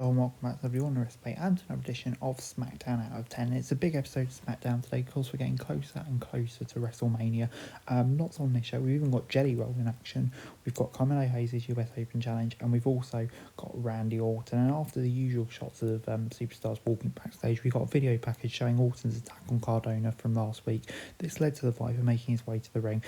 Well, welcome back to everyone, Ripley, and another edition of Smackdown Out of 10. It's a big episode of Smackdown today because we're getting closer and closer to WrestleMania. Lots on this show. We've even got Jelly Roll in action. We've got Carmelo Hayes' US Open Challenge, and we've also got Randy Orton. And after the usual shots of superstars walking backstage, we got a video package showing Orton's attack on Cardona from last week. This led to the Viper making his way to the ring.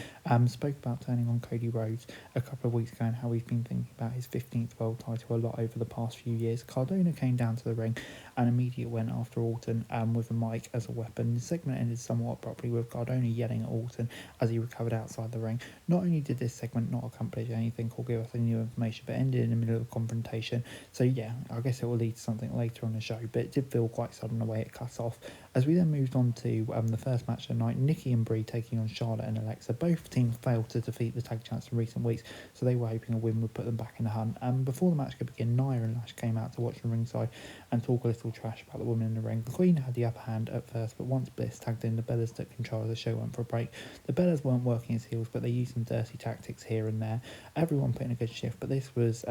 Spoke about turning on Cody Rhodes a couple of weeks ago and how we've been thinking about his 15th world title a lot over the past few years. Cardona came down to the ring and immediately went after Orton with a mic as a weapon. The segment ended somewhat abruptly with Cardona yelling at Orton as he recovered outside the ring. Not only did this segment not accomplish anything or give us any new information, but ended in the middle of a confrontation. So yeah, I guess it will lead to something later on the show, but it did feel quite sudden the way it cut off. As we then moved on to the first match of the night, Nikki and Brie taking on Charlotte and Alexa. Both teams failed to defeat the tag champs in recent weeks, so they were hoping a win would put them back in the hunt. Before the match could begin, Nia and Lash came out to watch from ringside and talk a little trash about the women in the ring. The Queen had the upper hand at first, but once Bliss tagged in, the Bellas took control as the show went for a break. The Bellas weren't working as heels, but they used some dirty tactics here and there. Everyone put in a good shift, but this was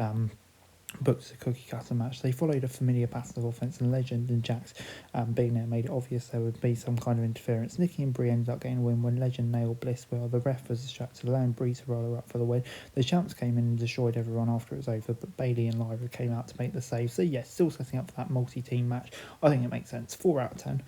booked as a cookie cutter match. They followed a familiar pattern of offense, and Legend and Jax being there made it obvious there would be some kind of interference. Nikki and Brie ended up getting a win when Legend nailed Bliss while the ref was distracted, allowing Brie to roll her up for the win. The champs came in and destroyed everyone after it was over, but Bayley and Lyra came out to make the save. So yes, still setting up for that multi-team match. I think it makes sense. 4 out of 10.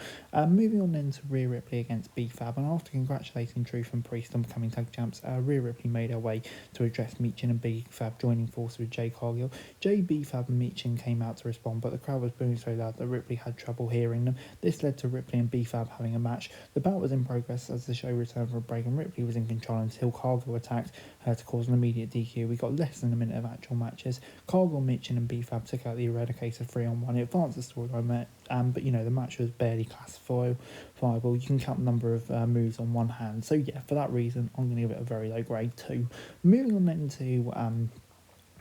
Moving on then to Rhea Ripley against B-Fab, and after congratulating Truth and Priest on becoming tag champs, Rhea Ripley made her way to address Meechin and B-Fab, joining forces with Jay Cargill. B-Fab and Meechin came out to respond, but the crowd was booing so loud that Ripley had trouble hearing them. This led to Ripley and B-Fab having a match. The bout was in progress as the show returned for a break, and Ripley was in control until Cargill attacked her to cause an immediate DQ. We got less than a minute of actual matches. Cargill, Meechin and B-Fab took out the Eradicator 3-on-1. It advanced the storyline, but the match was barely classifiable. You can count the number of moves on one hand. So yeah, for that reason, I'm going to give it a very low grade 2. Moving on then to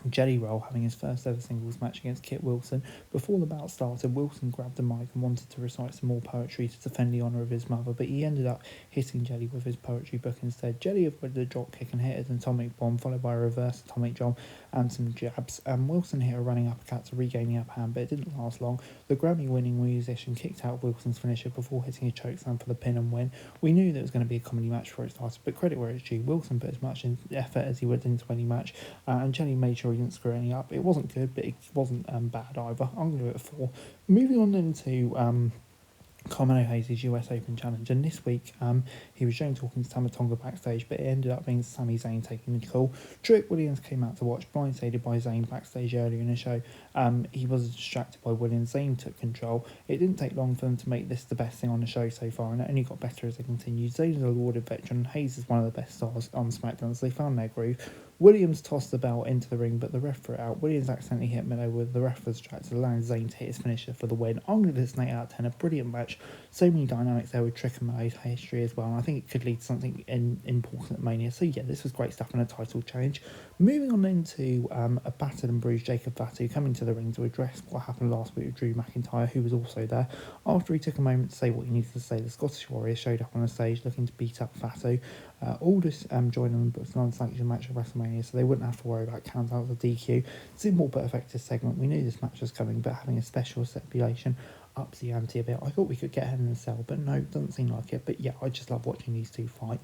Jelly Roll having his first ever singles match against Kit Wilson. Before the bout started, Wilson grabbed the mic and wanted to recite some more poetry to defend the honour of his mother, but he ended up hitting Jelly with his poetry book instead. Jelly avoided a drop kick and hit an atomic bomb, followed by a reverse atomic bomb and some jabs. Wilson hit a running uppercut to regain the upper hand, but it didn't last long. The Grammy-winning musician kicked out Wilson's finisher before hitting a chokeslam for the pin and win. We knew that it was going to be a comedy match before it started, but credit where it's due. Wilson put as much effort as he would into any match, and Jelly made sure he didn't screw any up. It wasn't good, but it wasn't bad either. I'm going to give it a 4. Moving on into Carmelo Hayes' US Open Challenge, and this week he was shown talking to Tamatonga backstage, but it ended up being Sami Zayn taking the call. Trick Williams came out to watch, blindsided by Zayn backstage earlier in the show. He was distracted by Williams. Zayn took control. It didn't take long for them to make this the best thing on the show so far, and it only got better as they continued. Zayn is a lauded veteran, and Hayes is one of the best stars on SmackDown, so they found their groove. Williams tossed the belt into the ring, but the ref threw it out. Williams accidentally hit Miller with the ref was distracted, allowing Zayn to hit his finisher for the win. I'm going to give this an 8 out of 10. A brilliant match. So many dynamics there with Trick and Miller's history as well, and I think it could lead to something important at Mania. So yeah, this was great stuff and a title change. Moving on into a battered and bruised Jacob Fatu coming to the ring to address what happened last week with Drew McIntyre, who was also there. After he took a moment to say what he needed to say, the Scottish Warrior showed up on the stage looking to beat up Fatu. Aldous joined them and booked an unsanctioned match at WrestleMania, so they wouldn't have to worry about countouts or DQ. Simple but effective segment. We knew this match was coming, but having a special stipulation ups the ante a bit. I thought we could get Hell in a Cell, but no, doesn't seem like it. But yeah, I just love watching these two fight.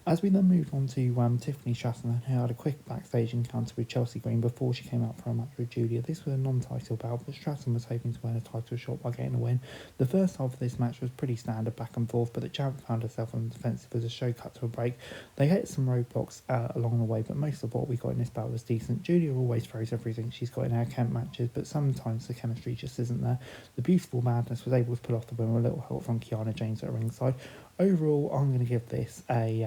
As we then moved on to Tiffany Stratton, who had a quick backstage encounter with Chelsea Green before she came out for a match with Julia. This was a non-title bout, but Stratton was hoping to win a title shot by getting a win. The first half of this match was pretty standard back and forth, but the champ found herself on the defensive as the show cut to a break. They hit some roadblocks along the way, but most of what we got in this bout was decent. Julia always throws everything she's got in her camp matches, but sometimes the chemistry just isn't there. The beautiful Madness was able to pull off the win with a little help from Kiana James at ringside. Overall, I'm going to give this a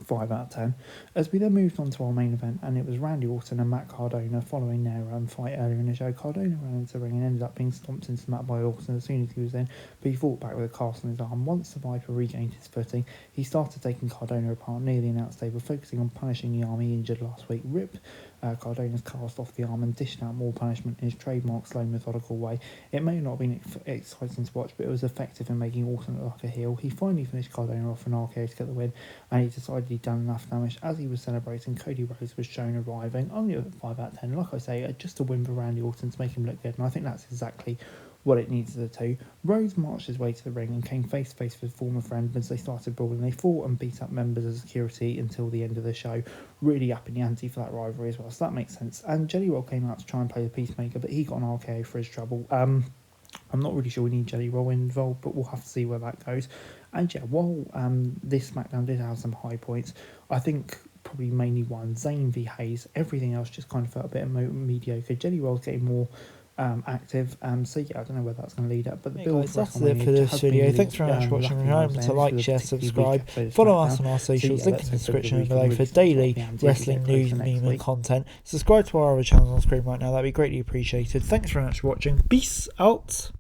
5 out of 10. As we then moved on to our main event, and it was Randy Orton and Matt Cardona following their fight earlier in the show. Cardona ran into the ring and ended up being stomped into the mat by Orton as soon as he was in, but he fought back with a cast on his arm. Once the Viper regained his footing, he started taking Cardona apart near the announce table, focusing on punishing the arm he injured last week. Cardona's cast off the arm and dished out more punishment in his trademark slow methodical way. It may not have been exciting to watch, but it was effective in making Orton look like a heel. He finally finished Cardona off an RKO to get the win, and he decided he'd done enough damage. As he was celebrating, Cody Rhodes was shown arriving, only a 5 out of 10. Like I say, just a win for Randy Orton to make him look good, and I think that's exactly what it needed to do. Rhodes marched his way to the ring and came face to face with his former friend as they started brawling. They fought and beat up members of security until the end of the show, really upping the ante for that rivalry as well, so that makes sense. And Jelly Roll came out to try and play the peacemaker, but he got an RKO for his trouble. I'm not really sure we need Jelly Roll involved, but we'll have to see where that goes. And yeah, while this SmackDown did have some high points, I think probably mainly one, Zayn v Hayes. Everything else just kind of felt a bit mediocre. Jelly Roll's getting more active, so yeah, I don't know where that's going to lead up, but the build guys, that's it for this video. Thanks very much for watching. Remember to like, share, subscribe, follow us on our socials, link in the description below for daily wrestling news, meme and content. Subscribe to our other channels on screen right now, that'd be greatly appreciated. Thanks very much for watching. Peace out.